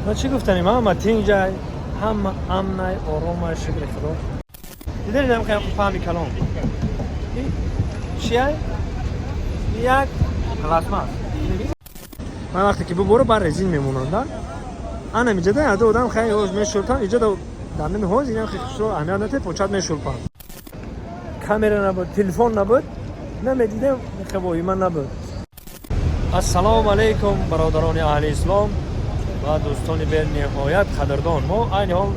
ما چی گفتنی ما تینجای هم امنای آرام شکر خدا دیدن نمی خیلی فهمی کلام چیه؟ یک پلاسما من وقتی که برو بر رزین میمونن انا اینجا ده آدم خیلی هوش میشورتن اینجا در نمی هوز اینم خیلی خشو اهمیت نده پوچات میشورپن کامera نبود تلفن نبود نمیدیدم خبوی من نبود السلام علیکم برادران اهل اسلام و دوستان به نهایت قدردان ما این حال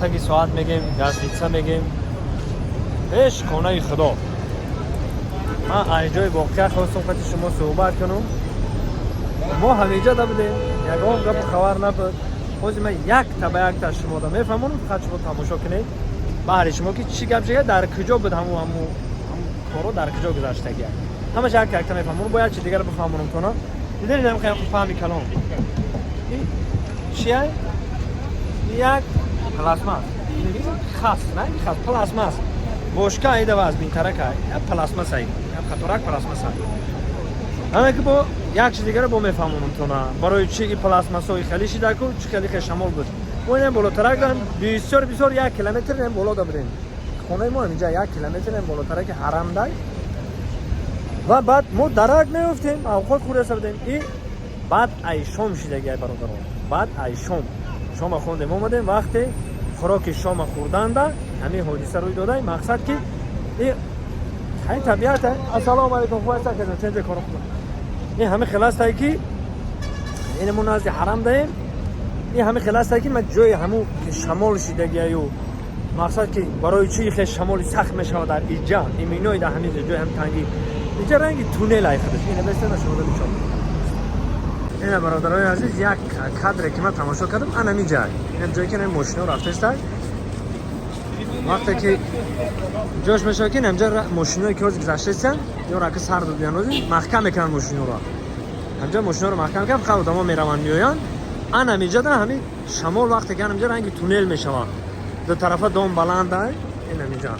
تاکی ساعت میگیم گازلیتسا میگیم پیش خانه خدا من اینجای واقعا خواستم خاطر شما صحبت کنم ما همینجا دا بودیم یکم گپ خبر نبود خود من یک تا شما دا میفهمونم فقط شما تماشا کنید بله شما که چی گپ شده در کجا بود همو کارو در کجا گذاشته گیه همه جا که میفهمونم باید چی دیگر بفهمونم تو نه دیدن نمی خیلی فهمی کلام چیه؟ یک پلاسما خاص نه خاص پلاسما بوشکا ایده واز بین ترکه پلاسما سای خطرک پلاسما سای همه که با یک چیز دیگر با میفهمونم تو نه برای چی این پلاسما سوی خیلی شده کو چه خیلی شمال بود ما اینم بالاتر دارم بسیار 1 کیلومتر هم بالا داریم خونه ما اینجا 1 کیلومتر هم بالاتر که حرم دای و بعد ما درک میافتیم اوقات خورده سردیم این بعد ای شام شده گای برادران بعد ای شام خوندیم اومدیم وقتی خوراک شام خوردن دا همین حادثه روی داده مقصد که این خیلی طبیعت ہے السلام علیکم خواه است که چنجه کارو کنم این همه خلاص هایی که این ما نزد حرم داریم این همه خلاص هایی که من جای همون شمال شدگی و مقصد که برای چی خیلی شمال سخت میشه در اینجا این مینوی در همین جای هم تنگی اینجا رنگی تونل های خودش اینه بسته نشده بیچاره اینه برادرای عزیز یک کادر که من تماشا کردم انا می جای این جایی که ماشینا رفته است وقتی که جوش میشه که اینجا ماشینایی که از گذشته هستن یا راکه سر دو بیان روزی محکم میکنن ماشینا رو اینجا ماشینا رو محکم میکنن خود آدما میروان میآیان انا می جدا همین شمال وقتی که اینجا رنگی تونل میشه دو طرف دوم بلند است این اینجا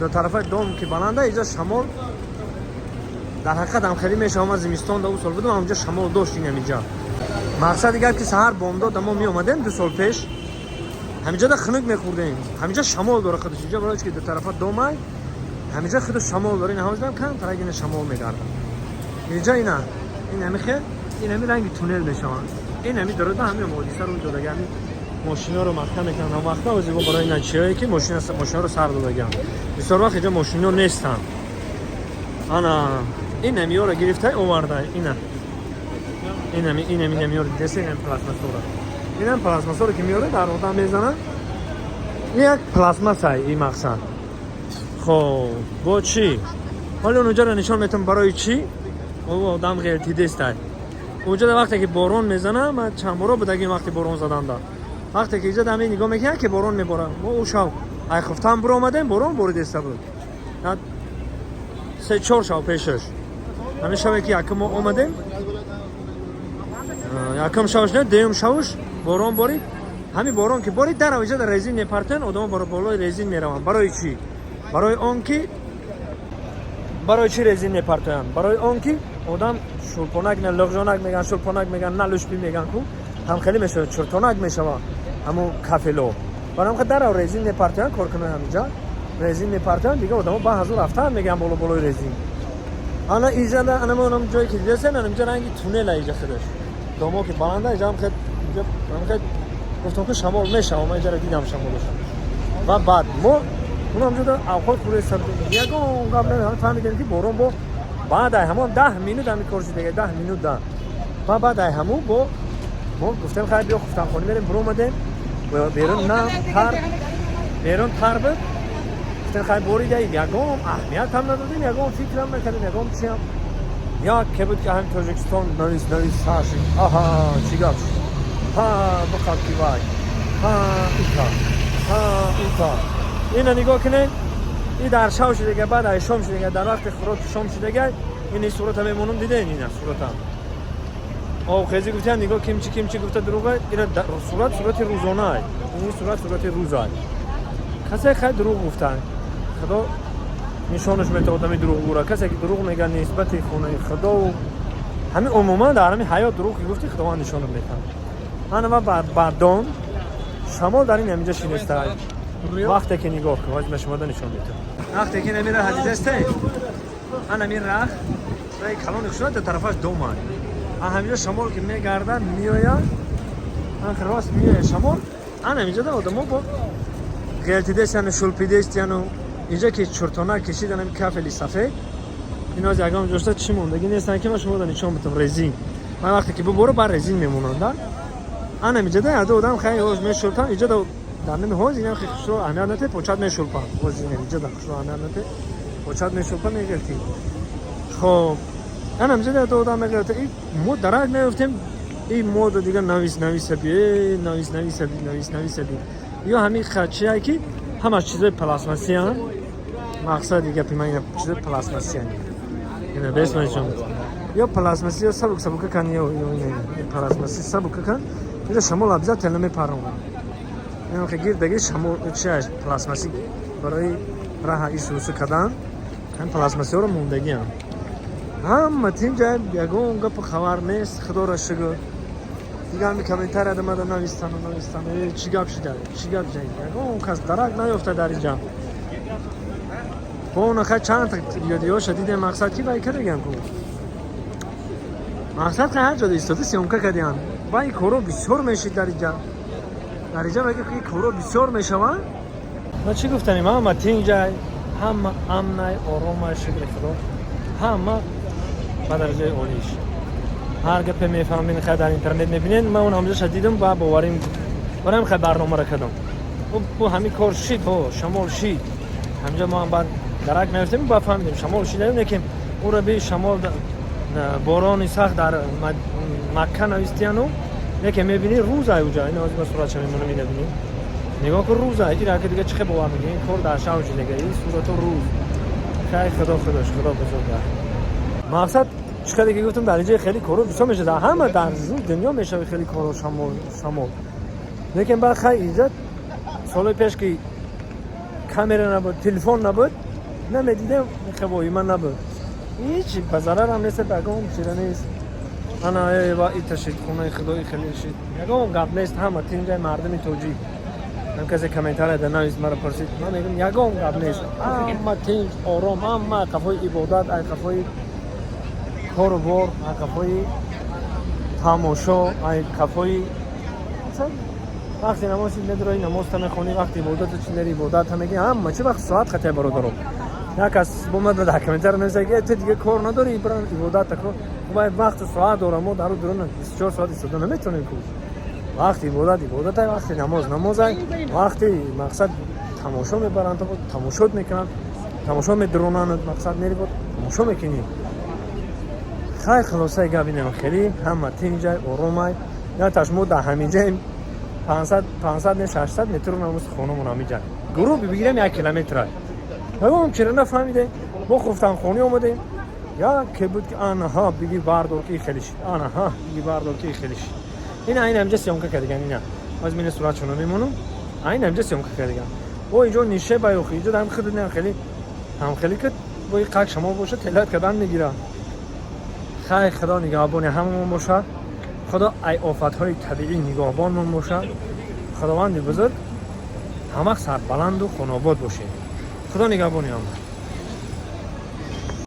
دو طرف دوم که بلند است اینجا شمال در حقیقت هم خیلی میشه ما زمستان دو سال بودم اونجا شمال داشتیم اینجا مقصد دیگه که سحر بام داد ما می اومدیم 2 سال پیش همینجا خنک میخوردیم همینجا شمال داره خودش اینجا برای که دو طرفا دومای همینجا خود شمال داره این حوزه کم ترگین شمال میگردن اینجا اینا این همیشه این همین رنگ تونل میشه این همین داره همین حادثه رو داده همین ماشینا رو محکم میکنن اون وقتا واسه برای اینا چیه که ماشینا رو سر داده بسیار وقت اینجا ماشینا نیستن انا این همیو رو گرفته آورده این همیو رو دسته این پلاسما اینم پلاسما رو که میاره در آدم میزنن یک پلاسما سای این مقصد خب با چی حالا اونجا رو نشان میتونم برای چی او آدم غیر دیده است اونجا وقتی که بارون میزنه من چند بار بودگی وقتی بارون زدن دا وقتی که اینجا دمی نگاه میکنه که بارون میباره ما او شب ای خفتم برو اومدیم بارون بریده است بود 3-4 شب پیشش همین شبی که یکم اومدیم یکم شبش نه دوم شبش بارون بارید همین بارون که بارید در اوجه در رزین میپرتن آدم برای بالای رزین میرون برای چی برای اون که برای چی رزین میپرتن برای اون که آدم شورپانک نه لغژانک میگن شورپانک میگن نه لوشپی میگن کو هم خیلی میشه چرتونک میشه همو کافلو برام که در رزین میپرتن کار کنه همینجا رزین میپرتن دیگه آدم با حضور رفتن میگن بالای رزین حالا اینجا انا اونم جایی که دیدن اینجا رنگی تونل اینجا خودش دومو که بالنده اینجا هم خیلی گفتم که شمال میشه اما اینجا رو دیدم شمالش و بعد ما اونم جدا اوقات پوره سر یکم قبل هم فهمیدیم که بارون با بعد همون 10 مینوت هم کارش دیگه 10 مینوت دا و بعد همون با ما گفتم خیلی بیا گفتم خونی بریم برو اومدیم بیرون نه بیرون تر بود گفتم خیلی بوریده یکم اهمیت هم ندادیم یکم فکرم نکردیم یکم چیم یا که بود که همین تاجیکستان نویس ساشی آها چی گفت ها بخواد کی وای ها ایتا اینا نگاه کنین این در شام شده بعد از شام شده در وقت خوراک شام شده این صورت میمونم دیدین اینا صورتم او خیلی گفتن نگاه کیمچی گفته دروغه اینا صورت روزانه ای این صورت روزای کسی خیلی دروغ گفتن خدا نشانش میده آدمی دروغگوه کسی که دروغ میگه نسبت خونه خدا و همین عموما در همین حیات دروغ که گفتی خداوند نشان میده انا بردان شمال در این همینجا شینسته وقتی که نگاه کنم از شما نشون میدم وقتی که نمیره حدیث است انا می راه رای کلان شده در طرفش دومان همینجا شمال که میگردن میآید آخر راست میآید شمال انا اینجا در آدم‌ها با غلطی دستن شلپیدست یعنی اینجا که چرتونه کشیدن این کافلی سفید اینا از یگام جوشته چی موندگی نیستن که من شما نشون میدم رزین من وقتی که ببرو بر رزین میمونن انا اینجا در آدم خیلی هوش میشلپن اینجا در نمی هوز اینا خیلی خشو اهمیت نده پوچات میشلپن هوز اینجا در خشو اهمیت نده پوچات میشلپن نگرتی خب انا اینجا در آدم میگرته این مود درک میفتیم این مود دیگه نویس بی یا همین خدشه که همه چیزای پلاسماسی هم مقصد دیگه پیمایی چیزای پلاسماسی هم اینه بیس منشون یا پلاسماسی یا سبک کن یا پلاسماسی سبک کن اینجا شمال ابزار تلمی پارون اینو که گیر دیگه شمال چیش پلاسماسی برای راه ایسوس کدان هم پلاسماسی رو موندگی هم متین جای یگون گپ خبر نیست خدا را شکر دیگه همی کامنتر ادامه داد نویستن چی گپ شده اون کس درک نیفته در اینجا با اون خیلی چند ویدیو شدیده مقصد کی باید کرده گم کنم مقصد که هر جا ایستاده سیونکه کردیم با این کورو بسیار میشید در اینجا بگه که این کورو بسیار میشوند ما چی گفتنیم همه تین جای همه امنای آروم شکر خدا همه با درجه اولیش هر گپی میفهمین خیلی در اینترنت میبینین من اون همجا شدیدم و باوریم برایم خیلی برنامه را کردم و همین کار شید شمال شید همجا ما هم درک میفتیم با فهمیدیم شمال شید هم نکیم او را به شمال بارانی سخت در مکه نویستیانو نکیم میبینی روز های اوجا این از ما صورت شمیم منو میبینیم نگاه کن روز های این که دیگه چه باور میگه این کار در شام شده این صورت روز خیلی خدا بزرگه مقصد چقدر که گفتم در اینجا خیلی کارو بسیار میشه در همه در دنیا میشه خیلی کارو شمال لیکن بعد خیلی اینجا سال پیش که کامera نبود تلفن نبود نمیدیدم خبایی من نبود هیچ بازار هم نیست بگم چیزی نیست انا با این تشید خونه خدای خیلی شد میگم قبل نیست همه تین جای مردمی توجیه من کسی کامنتار در نویس مرا پرسید من میگم یگام قبل نیست اما تین آرام اما کفای عبادت ای کفای کارو بار کفای تماشا ای کفای وقتی نماز نداری نماز میخونی وقتی عبادت چی داری عبادت هم میگی اما چه وقت ساعت خطه برادرم یک از بومد در کامنتار نمیگه تو دیگه کار نداری برای عبادت کن باید وقت ساعت دارم و درو درون 24 ساعت استفاده نمیتونی کنی وقتی عبادت وقتی نماز وقتی مقصد تماشا میبرن تو تماشا میکنن تماشا میدرونن مقصد میری بود تماشا میکنی خیلی خلاصه گابینم خیلی همه تین جای آرومای یا تشمو در همین جای 500 نه 600 متر نماز خونمون همینجا گروه بگیرم 1 کیلومتر بگم چرا نفهمیده ما گفتم خونی اومدیم یا که بود که آنها بگی باردار کی خیلی شد آنها بگی باردار کی خیلی شد این همینجا سیمکه کردن اینا از من صورتشون میمونم این همینجا سیمکه کردن و اینجا نیشه بایوخی اینجا هم خدمت خیلی که با این قاک شما باشه تلات کردن میگیره خیلی خدا نگهبان هممون باشه خدا ای آفت‌های طبیعی نگهبانمون باشه خداوند بزرگ همه سر بلند و خانواد باشه خدا نگهبان همه